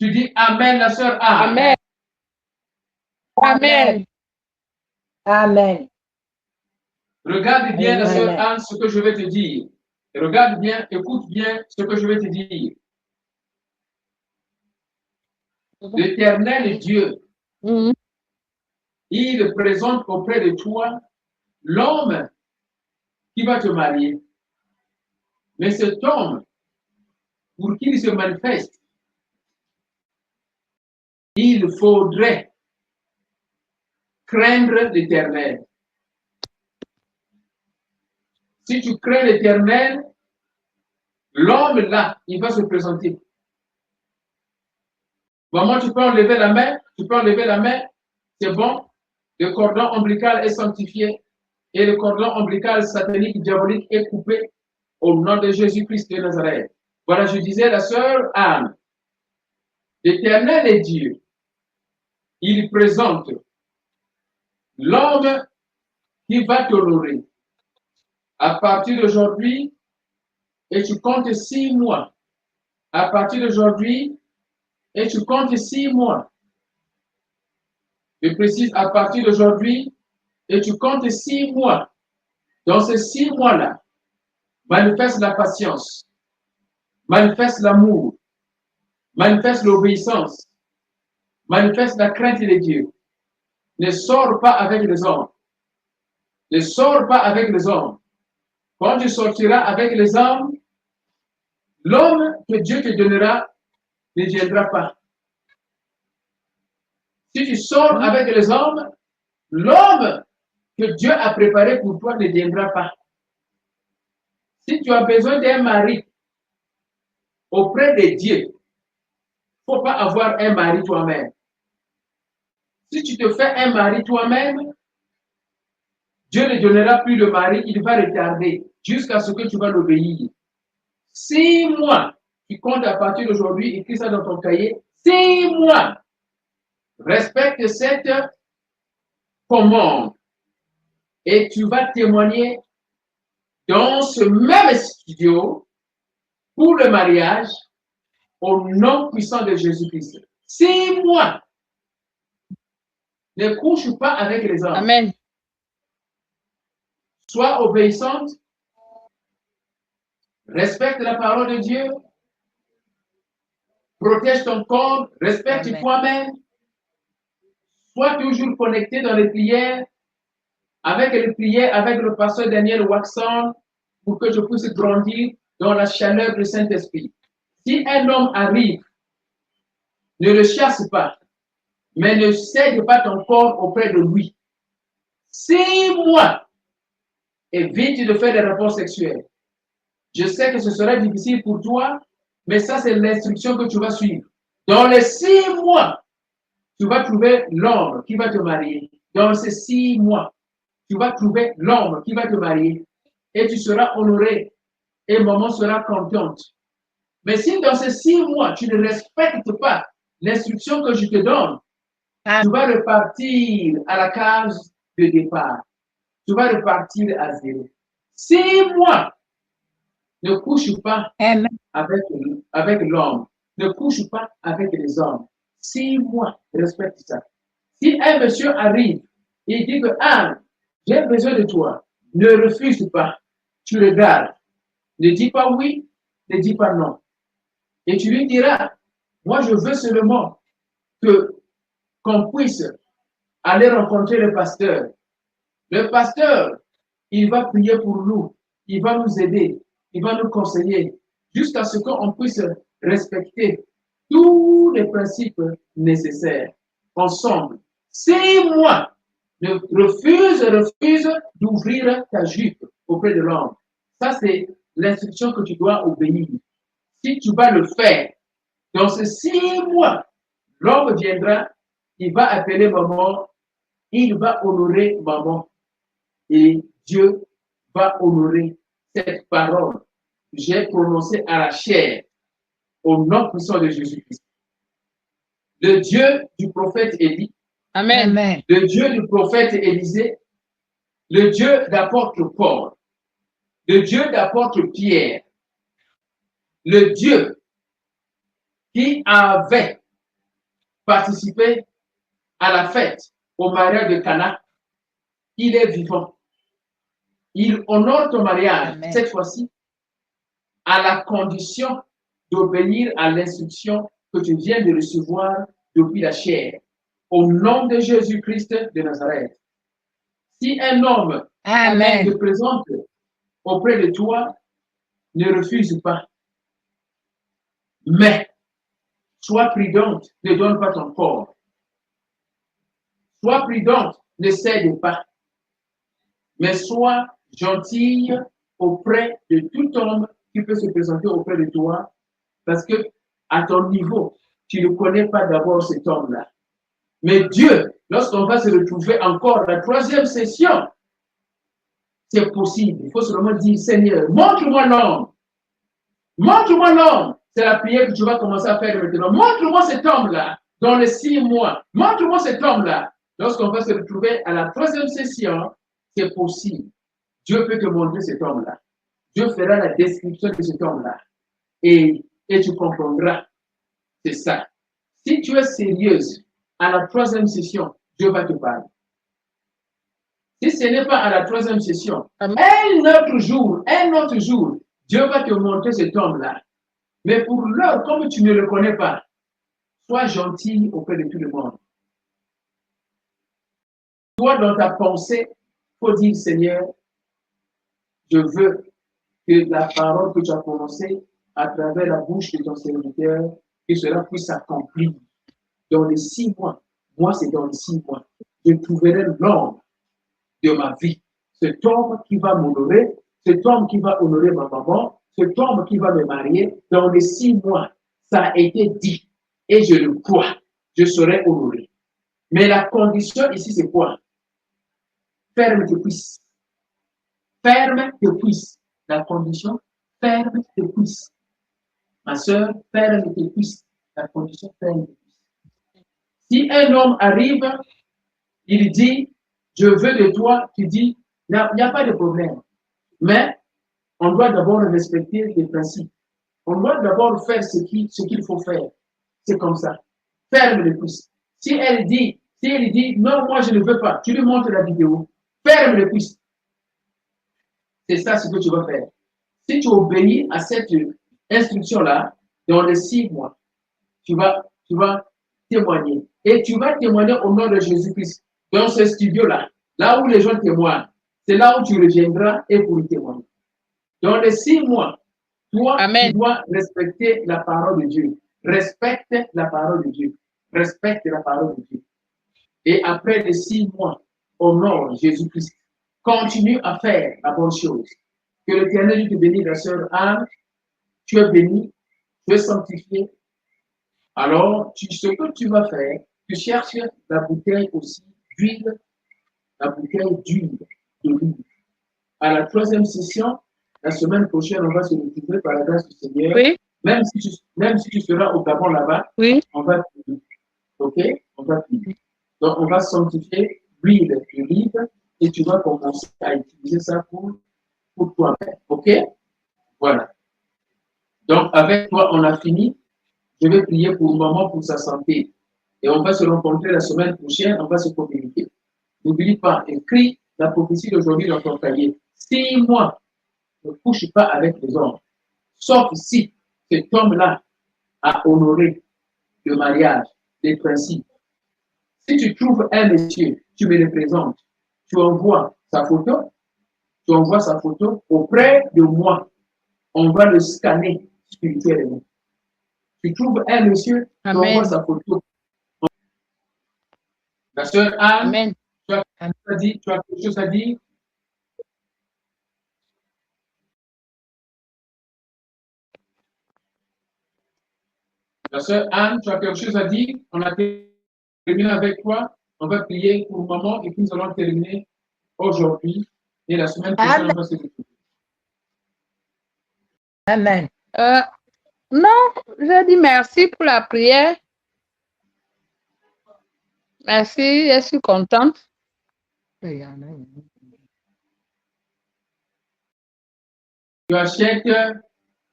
Tu dis Amen, la sœur Anne. Amen. Amen. Amen. Regarde bien, la sœur Amen. Anne, ce que je vais te dire. Regarde bien, écoute bien ce que je vais te dire. L'Éternel Dieu, il présente auprès de toi l'homme qui va te marier. Mais cet homme, pour qu'il se manifeste, il faudrait craindre l'Éternel. Si tu crains l'Éternel, l'homme là, il va se présenter. Maman, tu peux enlever la main? Tu peux enlever la main? C'est bon? Le cordon ombilical est sanctifié et le cordon ombilical satanique diabolique est coupé au nom de Jésus-Christ de Nazareth. Voilà, je disais la sœur Anne. L'Éternel est Dieu. Il présente l'homme qui va t'honorer. À partir d'aujourd'hui, et tu comptes 6 mois. À partir d'aujourd'hui, et tu comptes 6 mois. Je précise, à partir d'aujourd'hui, et tu comptes 6 mois. Dans ces 6 mois-là, manifeste la patience, manifeste l'amour, manifeste l'obéissance, manifeste la crainte de Dieu. Ne sors pas avec les hommes. Ne sors pas avec les hommes. Quand tu sortiras avec les hommes, l'homme que Dieu te donnera ne viendra pas. Si tu sors avec les hommes, l'homme que Dieu a préparé pour toi ne viendra pas. Si tu as besoin d'un mari auprès de Dieu, il ne faut pas avoir un mari toi-même. Si tu te fais un mari toi-même, Dieu ne donnera plus le mari, il va retarder jusqu'à ce que tu vas l'obéir. 6 mois, tu comptes à partir d'aujourd'hui, écris ça dans ton cahier. 6 mois. Respecte cette commande et tu vas témoigner dans ce même studio pour le mariage au nom puissant de Jésus-Christ. 6 mois. Ne couche pas avec les hommes. Amen. Sois obéissante. Respecte la parole de Dieu. Protège ton corps. Respecte toi-même. Sois toujours connecté dans les prières. Avec les prières, avec le pasteur Daniel Waxon, pour que je puisse grandir dans la chaleur du Saint-Esprit. Si un homme arrive, ne le chasse pas, mais ne cède pas ton corps auprès de lui. 6 mois, évite de faire des rapports sexuels. Je sais que ce sera difficile pour toi, mais ça, c'est l'instruction que tu vas suivre. Dans les 6 mois, tu vas trouver l'homme qui va te marier. Dans ces 6 mois, tu vas trouver l'homme qui va te marier et tu seras honoré et maman sera contente. Mais si dans ces 6 mois, tu ne respectes pas l'instruction que je te donne, tu vas repartir à la case de départ. Tu vas repartir à 0. 6 mois, ne couche pas avec l'homme. Ne couche pas avec les hommes. 6 mois, respecte ça. Si un monsieur arrive et dit que j'ai besoin de toi, ne refuse pas. Tu le gardes. Ne dis pas oui, ne dis pas non. Et tu lui diras, moi je veux seulement qu'on puisse aller rencontrer le pasteur. Le pasteur, il va prier pour nous, il va nous aider, il va nous conseiller, jusqu'à ce qu'on puisse respecter tous les principes nécessaires ensemble. 6 mois, ne refuse d'ouvrir ta jupe auprès de l'homme. Ça, c'est l'instruction que tu dois obéir. Si tu vas le faire, dans ces 6 mois, l'homme viendra, il va appeler maman, il va honorer maman. Et Dieu va honorer cette parole que j'ai prononcée à la chair, au nom puissant de Jésus-Christ. Le Dieu du prophète Élie, Amen. le Dieu du prophète Élisée, le Dieu d'apôtre Paul, le Dieu d'apôtre Pierre, le Dieu qui avait participer à la fête, au mariage de Cana, il est vivant. Il honore ton mariage, Amen. cette fois-ci, à la condition d'obéir à l'instruction que tu viens de recevoir depuis la chair. Au nom de Jésus-Christ de Nazareth. Si un homme Amen. se présente auprès de toi, ne refuse pas. Mais sois prudente, ne donne pas ton corps. Sois prudente, ne cède pas. Mais sois gentille auprès de tout homme qui peut se présenter auprès de toi, parce que à ton niveau, tu ne connais pas d'abord cet homme-là. Mais Dieu, lorsqu'on va se retrouver encore la troisième session, c'est possible. Il faut seulement dire, Seigneur, montre-moi l'homme. Montre-moi l'homme. C'est la prière que tu vas commencer à faire maintenant. Montre-moi cet homme-là dans les 6 mois. Montre-moi cet homme-là. Lorsqu'on va se retrouver à la troisième session, c'est possible. Dieu peut te montrer cet homme-là. Dieu fera la description de cet homme-là. Et tu comprendras. C'est ça. Si tu es sérieuse, à la troisième session, Dieu va te parler. Si ce n'est pas à la troisième session, un autre jour, Dieu va te montrer cet homme-là. Mais pour l'heure, comme tu ne le connais pas, sois gentil auprès de tout le monde. Toi, dans ta pensée, il faut dire, Seigneur, je veux que la parole que tu as prononcée à travers la bouche de ton serviteur, que cela puisse s'accomplir dans les 6 mois. Moi, c'est dans les 6 mois. Je trouverai l'homme de ma vie. Cet homme qui va m'honorer, cet homme qui va honorer ma maman, cet homme qui va me marier, dans les 6 mois, ça a été dit. Et je le crois. Je serai honoré. Mais la condition ici, c'est quoi? Ferme tes cuisses. Ferme tes cuisses. La condition, ferme tes cuisses. Ma soeur, ferme tes cuisses. La condition, ferme tes cuisses. Si un homme arrive, il dit, je veux de toi, tu dis, il n'y a pas de problème. Mais on doit d'abord respecter les principes. On doit d'abord faire ce qu'il faut faire. C'est comme ça. Ferme les cuisses. Si elle dit, non, moi je ne veux pas, tu lui montres la vidéo. Ferme les cuisses. C'est ça ce que tu vas faire. Si tu obéis à cette instruction-là, dans les 6 mois, tu vas témoigner. Et tu vas témoigner au nom de Jésus-Christ. Dans ce studio-là, là où les gens témoignent, c'est là où tu reviendras et pour témoigner. Dans les 6 mois, toi, Amen. tu dois respecter la parole de Dieu. Respecte la parole de Dieu. Respecte la parole de Dieu. Et après les 6 mois, honore Jésus-Christ. Continue à faire la bonne chose. Que l'Éternel te bénisse, la sœur Anne. Tu es bénie, tu es sanctifiée. Alors, ce que tu vas faire, tu cherches la bouteille aussi d'huile, la bouteille d'huile d'olive. À la troisième session, la semaine prochaine, on va se retrouver par la grâce du Seigneur. Oui. Même si tu seras au Gabon là-bas, Oui. on va prier. OK? On va prier. Donc, on va sanctifier l'huile d'olive et tu vas commencer à utiliser ça pour toi-même. OK? Voilà. Donc, avec toi, on a fini. Je vais prier pour maman, pour sa santé. Et on va se rencontrer la semaine prochaine, on va se communiquer. N'oublie pas, écris la prophétie d'aujourd'hui dans ton cahier. 6 mois, ne couche pas avec les hommes. Sauf si cet homme-là a honoré le mariage, les principes. Si tu trouves un monsieur, tu me le présentes. Tu envoies sa photo auprès de moi. On va le scanner spirituellement. Tu trouves un monsieur, tu envoies sa photo. La sœur Anne, Amen. tu as quelque chose à dire? La sœur Anne, tu as quelque chose à dire? On a terminé avec toi. On va prier pour maman et puis nous allons terminer aujourd'hui. Et la semaine prochaine, on va se retrouver. Amen. Non, je dis merci pour la prière. Merci, je suis contente. Tu achètes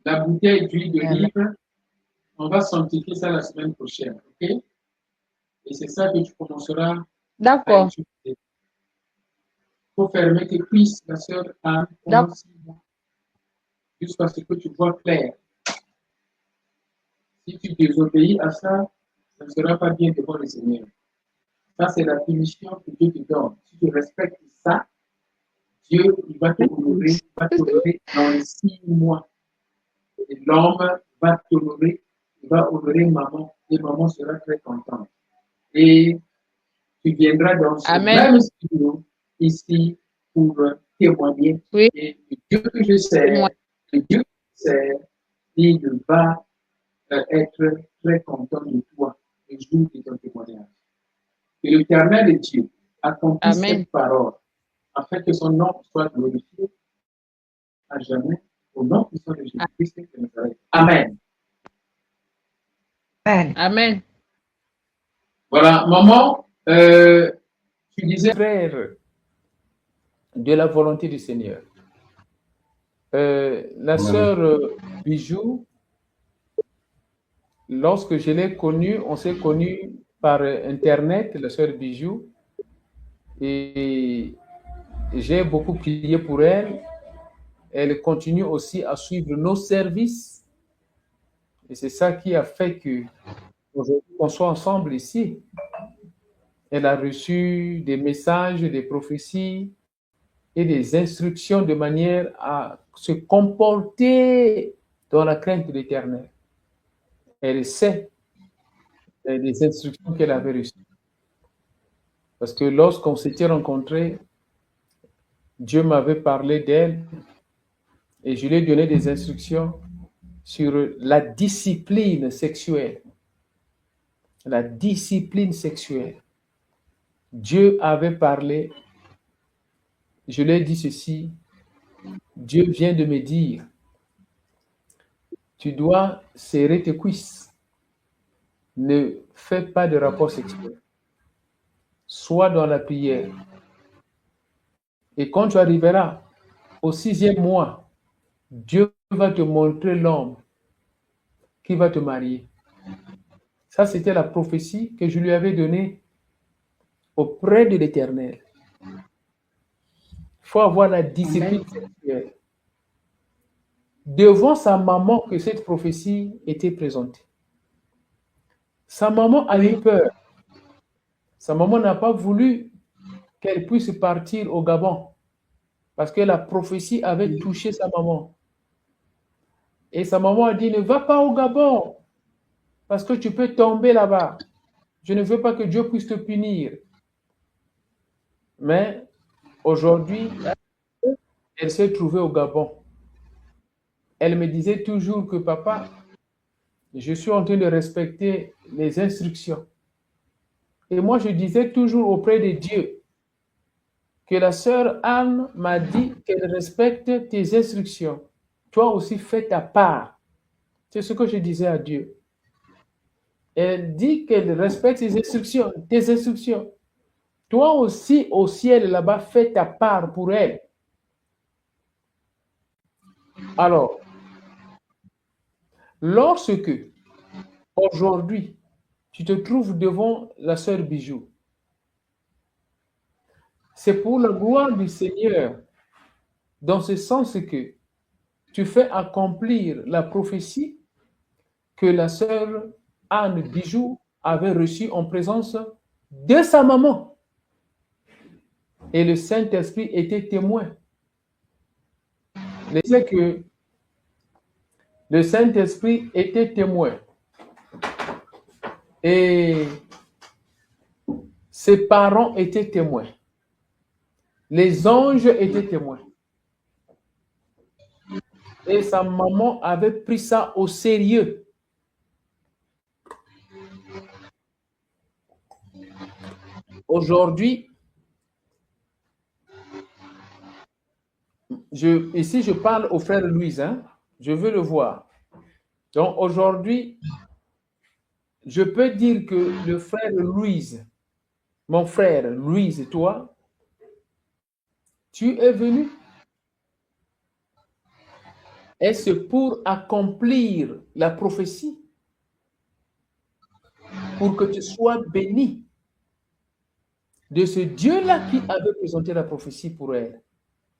la bouteille d'huile d'olive. On va sanctifier ça la semaine prochaine. OK? Et c'est ça que tu commenceras à D'accord. étudier. Il faut fermer tes cuisses, la sœur Anne, pendant D'accord. 6 mois, jusqu'à ce que tu vois clair. Si tu désobéis à ça, ça ne sera pas bien devant le Seigneur. Ça, c'est la punition que Dieu te donne. Si tu respectes ça, Dieu il va t'honorer dans les 6 mois. Et l'homme va t'honorer, il va honorer maman, et maman sera très contente. Et tu viendras dans ce Amen. même studio ici pour témoigner. Oui, Et le Dieu que je c'est moi. sers, le Dieu que je sers, il va être très content de toi le jour de ton témoignage. Que l'Éternel Dieu accomplisse Amen. cette parole afin que son nom soit glorifié à jamais au nom puissant de Jésus-Christ de Nazareth. Amen. Amen. Amen. Voilà, maman, tu disais frère de la volonté du Seigneur. La sœur Bijou, lorsque je l'ai connue, on s'est connus par Internet, la sœur Bijou, et j'ai beaucoup prié pour elle. Elle continue aussi à suivre nos services. Et c'est ça qui a fait que aujourd'hui qu'on soit ensemble ici. Elle a reçu des messages, des prophéties et des instructions de manière à se comporter dans la crainte de l'Éternel. Elle sait les instructions qu'elle avait reçues. Parce que lorsqu'on s'était rencontrés, Dieu m'avait parlé d'elle et je lui ai donné des instructions sur la discipline sexuelle. La discipline sexuelle. Dieu avait parlé, je lui ai dit ceci, Dieu vient de me dire, tu dois serrer tes cuisses, ne fais pas de rapport sexuel, sois dans la prière. Et quand tu arriveras au 6e mois, Dieu va te montrer l'homme qui va te marier. Ça, c'était la prophétie que je lui avais donnée auprès de l'Éternel. Il faut avoir la discipline sexuelle. Devant sa maman que cette prophétie était présentée. Sa maman a eu peur. Sa maman n'a pas voulu qu'elle puisse partir au Gabon parce que la prophétie avait touché sa maman. Et sa maman a dit, ne va pas au Gabon parce que tu peux tomber là-bas. Je ne veux pas que Dieu puisse te punir. Mais aujourd'hui, elle s'est trouvée au Gabon. Elle me disait toujours que papa, je suis en train de respecter les instructions. Et moi, je disais toujours auprès de Dieu que la sœur Anne m'a dit qu'elle respecte tes instructions. Toi aussi, fais ta part. C'est ce que je disais à Dieu. Elle dit qu'elle respecte ses instructions, tes instructions. Toi aussi, au ciel, là-bas, fais ta part pour elle. Alors, lorsque, aujourd'hui, tu te trouves devant la sœur Bijou, c'est pour la gloire du Seigneur, dans ce sens que tu fais accomplir la prophétie que la sœur Anne Bijou avait reçue en présence de sa maman. Et le Saint-Esprit était témoin. Je disais que le Saint-Esprit était témoin. Et ses parents étaient témoins. Les anges étaient témoins. Et sa maman avait pris ça au sérieux. Aujourd'hui, ici je parle au frère Louise, hein, je veux le voir. Donc aujourd'hui, je peux dire que le frère Louise, mon frère Louise, toi, tu es venu. Est-ce pour accomplir la prophétie? pour que tu sois béni de ce Dieu-là qui avait présenté la prophétie pour elle.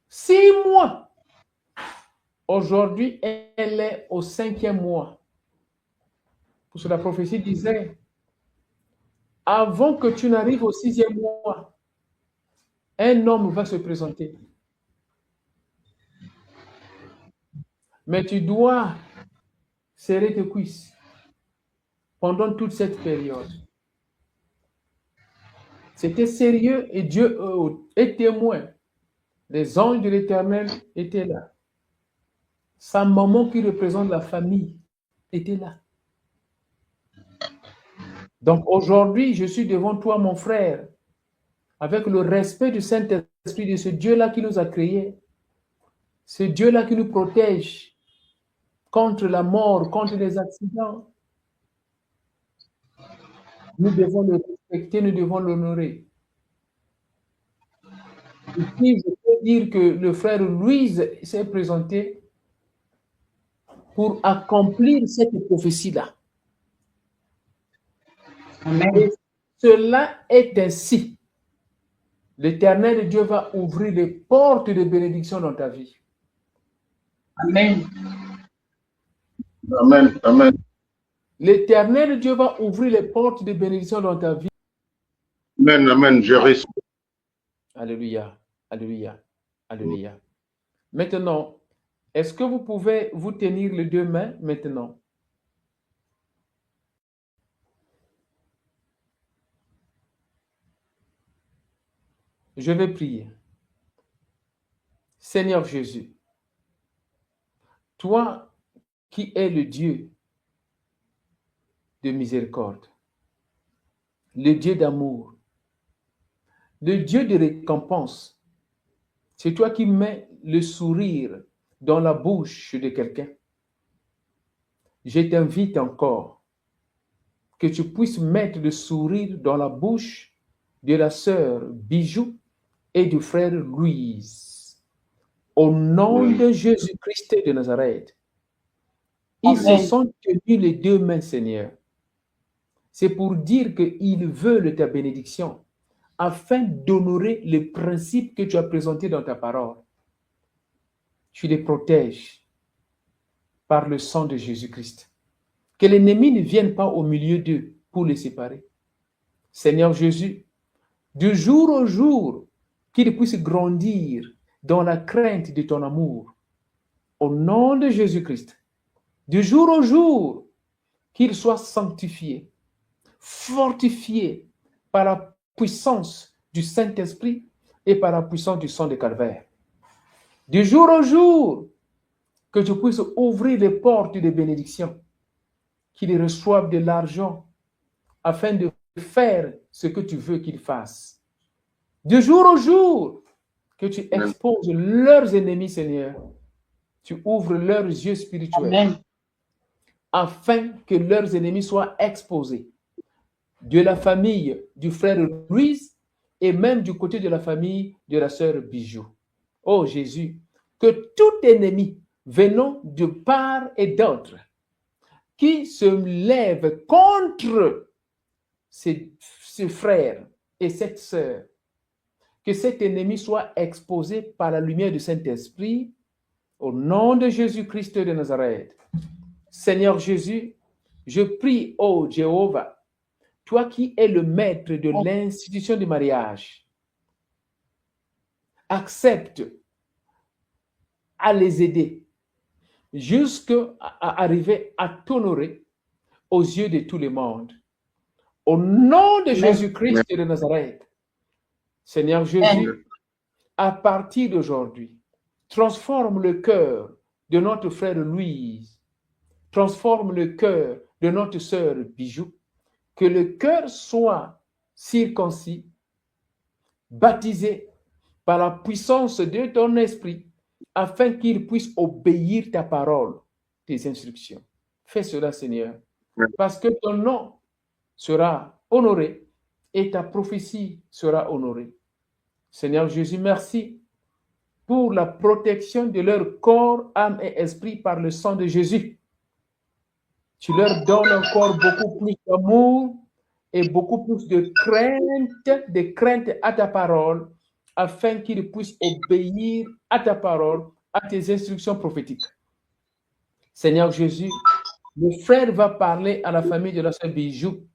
6 mois. Aujourd'hui, elle est au 5e mois. Parce que la prophétie disait, avant que tu n'arrives au 6e mois, un homme va se présenter. Mais tu dois serrer tes cuisses pendant toute cette période. C'était sérieux et Dieu est témoin. Les anges de l'Éternel étaient là. Sa maman qui représente la famille était là. Donc aujourd'hui, je suis devant toi, mon frère, avec le respect du Saint-Esprit, de ce Dieu-là qui nous a créés, ce Dieu-là qui nous protège contre la mort, contre les accidents. Nous devons le respecter, nous devons l'honorer. Et puis, je peux dire que le frère Louise s'est présenté pour accomplir cette prophétie-là. Amen. Et cela est ainsi. L'Éternel Dieu va ouvrir les portes de bénédiction dans ta vie. Amen. Amen. Amen. L'Éternel Dieu va ouvrir les portes de bénédiction dans ta vie. Amen. Amen. Je reçois. Alléluia. Alléluia. Alléluia. Maintenant, est-ce que vous pouvez vous tenir les deux mains maintenant? Je vais prier. Seigneur Jésus, toi qui es le Dieu de miséricorde, le Dieu d'amour, le Dieu de récompense, c'est toi qui mets le sourire dans la bouche de quelqu'un. Je t'invite encore que tu puisses mettre le sourire dans la bouche de la sœur Bijou et du frère Louise. Au nom de Jésus-Christ de Nazareth, ils se sont tenus les deux mains, Seigneur. C'est pour dire qu'ils veulent ta bénédiction afin d'honorer les principes que tu as présentés dans ta parole. Tu les protèges par le sang de Jésus-Christ. Que l'ennemi ne vienne pas au milieu d'eux pour les séparer. Seigneur Jésus, du jour au jour, qu'ils puissent grandir dans la crainte de ton amour. Au nom de Jésus-Christ, du jour au jour, qu'ils soient sanctifiés, fortifiés par la puissance du Saint-Esprit et par la puissance du sang de Calvaire. Du jour au jour, que tu puisses ouvrir les portes de bénédiction, qu'ils reçoivent de l'argent afin de faire ce que tu veux qu'ils fassent. Du jour au jour, que tu exposes leurs ennemis, Seigneur. Tu ouvres leurs yeux spirituels. Amen. Afin que leurs ennemis soient exposés. De la famille du frère Louise et même du côté de la famille de la sœur Bijou. Oh Jésus, que tout ennemi venant de part et d'autre qui se lève contre ce frère et cette sœur, que cet ennemi soit exposé par la lumière du Saint-Esprit au nom de Jésus-Christ de Nazareth. Seigneur Jésus, je prie, ô Jéhovah, toi qui es le maître de l'institution du mariage, accepte à les aider jusqu'à arriver à t'honorer aux yeux de tout le monde. Au nom de Jésus-Christ de Nazareth, Seigneur Jésus, à partir d'aujourd'hui, transforme le cœur de notre frère Louise, transforme le cœur de notre sœur Bijou, que le cœur soit circoncis, baptisé par la puissance de ton esprit, afin qu'il puisse obéir ta parole, tes instructions. Fais cela, Seigneur, parce que ton nom sera honoré et ta prophétie sera honorée. Seigneur Jésus, merci pour la protection de leur corps, âme et esprit par le sang de Jésus. Tu leur donnes encore beaucoup plus d'amour, et beaucoup plus de crainte à ta parole, afin qu'ils puissent obéir à ta parole, à tes instructions prophétiques. Seigneur Jésus, le frère va parler à la famille de la sœur Bijou.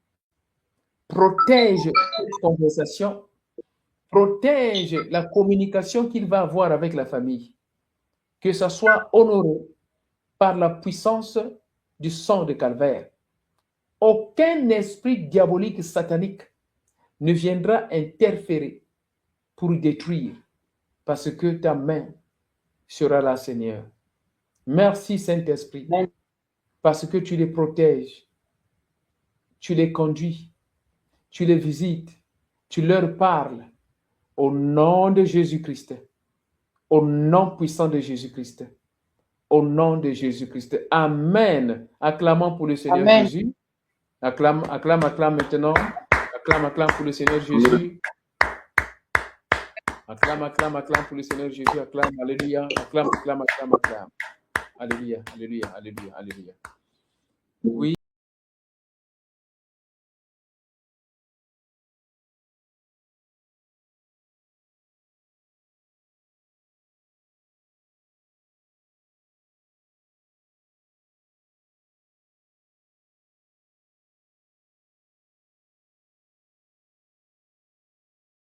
Protège cette conversation, protège la communication qu'il va avoir avec la famille. Que ça soit honoré par la puissance du sang de Calvaire. Aucun esprit diabolique satanique ne viendra interférer pour détruire, parce que ta main sera là, Seigneur. Merci, Saint-Esprit, parce que tu les protèges, tu les conduis, tu les visites, tu leur parles au nom de Jésus-Christ, au nom puissant de Jésus-Christ, au nom de Jésus-Christ. Amen. Acclamons pour le Seigneur Amen. Jésus. Acclame maintenant. Acclame pour le Seigneur Jésus. Acclame pour le Seigneur Jésus. Acclame, alléluia. Acclame. Alléluia. Oui.